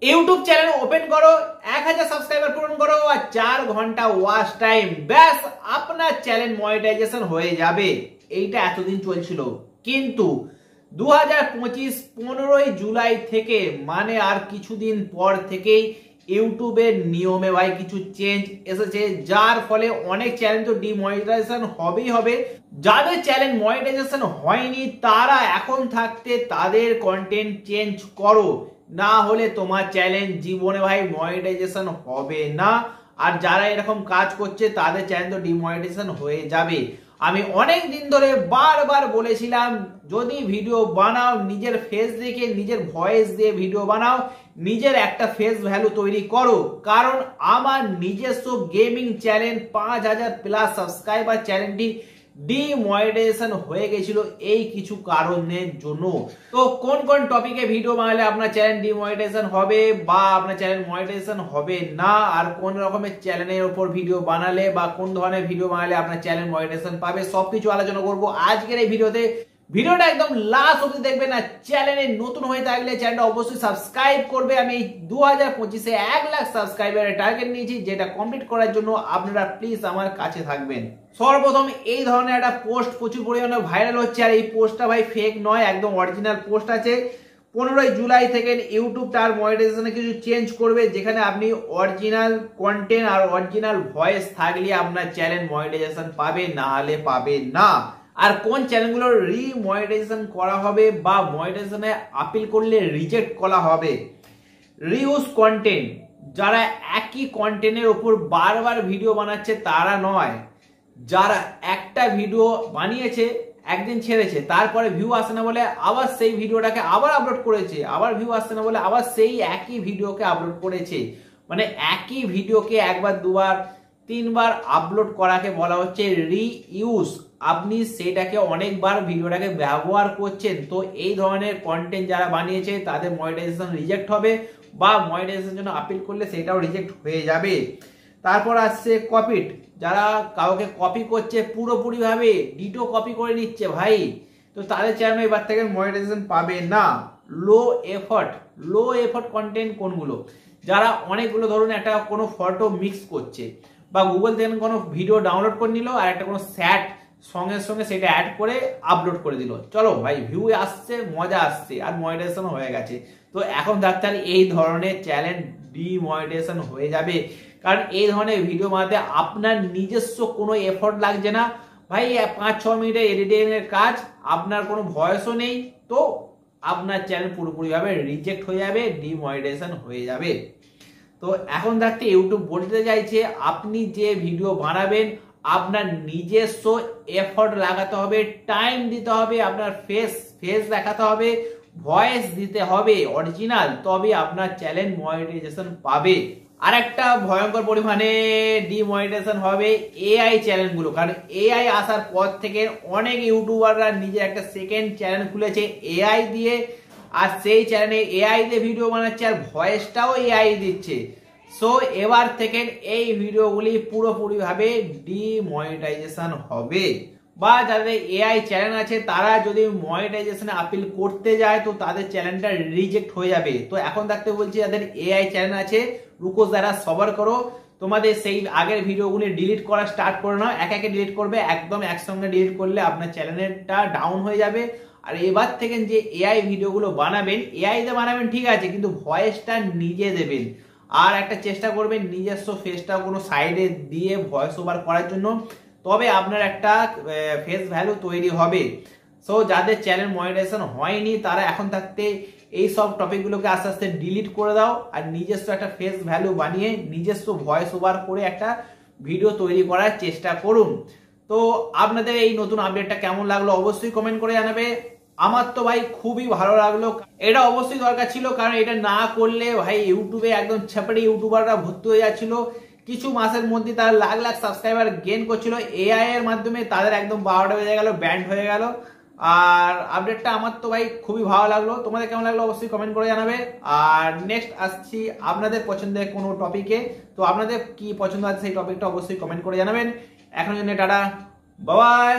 YouTube channel open করো, 1000 subscriber পূরণ করো আর 4 ঘন্টা ওয়াচ টাইম, ব্যাস আপনার চ্যানেল মনিটাইজেশন হয়ে যাবে। এইটা এতদিন চলছিল, কিন্তু 2025 15ই জুলাই থেকে মানে আর কিছুদিন পর থেকেই ইউটিউবের নিয়মে ভাই কিছু চেঞ্জ এসেছে, যার ফলে অনেক চ্যানেল তো ডিমনিটাইজেশন হবেই হবে। যাদের চ্যানেল মনিটাইজেশন হয়নি তারা এখন থাকতে তাদের কন্টেন্ট চেঞ্জ করো, না হলে তোমার চ্যানেল জীবনে ভাই মনিটাইজেশন হবে না। আর যারা এরকম কাজ করছে তাদের চ্যানেল তো ডিমনিটাইজেশন হয়ে যাবে। আমি অনেক দিন ধরে বারবার বলেছিলাম, যদি ভিডিও বানাও নিজের ফেস দেখে, নিজের ভয়েস দিয়ে ভিডিও বানাও, নিজের একটা ফেস ভ্যালু তৈরি করো। কারণ আমার নিজস্ব গেমিং চ্যানেল 5000 প্লাস সাবস্ক্রাইবার চ্যানেলটি ডিমনিটাইজেশন হয়ে গেছিল এই কিছু কারণের জন্য। তো কোন কোন টপিকে ভিডিও বানালে আপনার চ্যানেল ডিমনিটাইজেশন হবে বা আপনার চ্যানেল মনিটাইজেশন হবে না, আর কোন রকমের চ্যানেলের উপর ভিডিও বানালে বা কোন ধরনের ভিডিও বানালে আপনার চ্যানেল মনিটাইজেশন পাবে, সবকিছু আলোচনা করব আজকের এই ভিডিওতে। ভিডিওটা একদম লাস্ট অবধি দেখবেন। আর চ্যানেলে নতুন হয়ে থাকলে চ্যানেলটা অবশ্যই সাবস্ক্রাইব করবে। আমি 2025-এ 1 লাখ সাবস্ক্রাইবারের টার্গেট নিয়েছি, যেটা কমপ্লিট করার জন্য আপনারা প্লিজ আমার কাছে থাকবেন। সর্বপ্রথম এই ধরনের একটা পোস্ট প্রচুর পরিমাণে ভাইরাল হচ্ছে, আর এই পোস্টটা ভাই ফেক নয়, একদম অরিজিনাল পোস্ট আছে। 15ই জুলাই থেকে ইউটিউব তার মনিটাইজেশনে কিছু চেঞ্জ করবে, যেখানে আপনি অরিজিনাল কন্টেন্ট আর অরিজিনাল ভয়েস থাকলে আপনার চ্যানেল মনিটাইজেশন পাবে, না হলে পাবে না। আর কোন চ্যানেলগুলো রিমনিটাইজেশন করা হবে বা মনিটাইজেশনে আপিল করলে রিজেক্ট করা হবে। রিউজ কন্টেন্ট, যারা একই কন্টেন্টের উপর বারবার ভিডিও বানাচ্ছে তারা নয়, যারা একটা ভিডিও বানিয়েছে, একদিন ছেড়েছে, তারপরে ভিউ আসে না বলে আবার সেই ভিডিওটাকে আবার আপলোড করেছে, আবার ভিউ আসছে না বলে আবার সেই একই ভিডিওকে আপলোড করেছে। মানে একই ভিডিওকে একবার দুবার তিনবার আপলোড করাকে বলা হচ্ছে রিইউজ। আপনি সেটাকে অনেকবার ভিডিওটাকে ব্যবহার করছেন, তো এই ধরনের কন্টেন্ট যারা বানিয়েছে তাদের মনিটাইজেশন রিজেক্ট হবে বা মনিটাইজেশনের জন্য আপিল করলে সেটাও রিজেক্ট হয়ে যাবে। তারপর আসছে কপিড, যারা কাউকে কপি করছে পুরোপুরি ভাবে ডিটো কপি করে নিচ্ছে ভাই, তো তাদের চ্যানেল এবার থেকে মনিটাইজেশন পাবে না। লো এফর্ট কন্টেন্ট কোনগুলো, যারা অনেকগুলো ধরুন একটা কোনো ফটো মিক্স করছে বা গুগল থেকে কোনো ভিডিও ডাউনলোড করে নিল আর একটা কোনো স্যাট সঙ্গে সঙ্গে সেটা অ্যাড করে আপলোড করে দিল, চলো ভাই ভিউ আসছে, মজা আসছে আর মনিটাইজেশন হয়ে গেছে। তো এখন ডাক্তার এই ধরনের চ্যানেল ডিমনিটাইজেশন হয়ে যাবে, কারণ এই ধরনের ভিডিও বানাতে আপনার নিজস্ব কোনো এফর্ট লাগছে না ভাই। 5-6 মিনিটের এডিটিং এর কাজ, আপনার কোনো ভয়েসও নেই, তো আপনার চ্যানেল পুরোপুরিভাবে রিজেক্ট হয়ে যাবে, ডিমনিটাইজেশন হয়ে যাবে। তো এখন থাকতে ইউটিউব বলতে চাইছে, আপনি যে ভিডিও বানাবেন আপনার নিজস্ব এফর্ট লাগাতে হবে, টাইম দিতে হবে, আপনার ফেস দেখাতে হবে, ভয়েস দিতে হবে অরিজিনাল, তবে আপনার চ্যানেল মনিটাইজেশন পাবে। আর একটা ভয়ঙ্কর পরিমাণে ডিমনিটাইজেশন হবে এআই চ্যানেলগুলো, কারণ এআই আসার পর থেকে অনেক ইউটিউবাররা নিজের একটা সেকেন্ড চ্যানেল খুলেছে এআই দিয়ে, আর সেই চ্যানেলে এআই দিয়ে ভিডিও বানাচ্ছে আর ভয়েসটাও এআই দিচ্ছে। সো এবার থেকে এই ভিডিওগুলি পুরোপুরি ভাবে ডিমনিটাইজেশন হবে, বা যাদের এআই চ্যানেল আছে তারা যদি মনিটাইজেশনে আপিল করতে যায় তো তাদের চ্যানেলটা রিজেক্ট হয়ে যাবে। তো এখন থাকতে বলছি যাদের এআই চ্যানেল আছে, রুকো যারা সবার করো, তোমাদের সেই আগের ভিডিওগুলি ডিলিট করা স্টার্ট করে নাও, একে ডিলিট করবে, একদম একসঙ্গে ডিলিট করলে আপনার চ্যানেলটা ডাউন হয়ে যাবে। আর এবার থেকে যে এআই ভিডিওগুলো বানাবেন, এআই তে বানাবেন ঠিক আছে, কিন্তু ভয়েসটা নিজে দেবেন। আর একটা চেষ্টা করবেন নিজস্ব ফেসটা কোনো সাইডে দিয়ে ভয়েস ওভার করার জন্য, তবে আপনার একটা ফেস ভ্যালু তৈরি হবে। সো যাদের চ্যানেল মনিটাইজেশন হয়নি তারা এখন থাকতে এই সব টপিকগুলোকে আস্তে আস্তে ডিলিট করে দাও, আর নিজস্ব একটা ফেস ভ্যালু বানিয়ে নিজস্ব ভয়েস ওভার করে একটা ভিডিও তৈরি করার চেষ্টা করুন। তো আপনাদের এই নতুন আপডেটটা কেমন লাগলো অবশ্যই কমেন্ট করে জানাবে। আমার তো ভাই খুবই ভালো লাগলো, এটা অবশ্যই দরকার ছিল, কারণ এটা না করলে ভাই ইউটিউবে একদম ছাপড়ি ইউটিউবাররা ভর্তি হয়ে যাচ্ছিল। কিছু মাসের মধ্যে তারা লাখ লাখ সাবস্ক্রাইবার গেইন করছিল, এআই এর মাধ্যমে তাদের একদম 12টা বেজে গেল, ব্যান্ড হয়ে গেল। আর আপডেটটা আমার তো ভাই খুবই ভালো লাগলো, তোমাদের কেমন লাগলো অবশ্যই কমেন্ট করে জানাবে। আর নেক্সট আসছি আপনাদের পছন্দের কোনো টপিকে, তো আপনাদের কি পছন্দ আছে সেই টপিকটা অবশ্যই কমেন্ট করে জানাবেন। এখন জন্য টাটা, বাই বাই।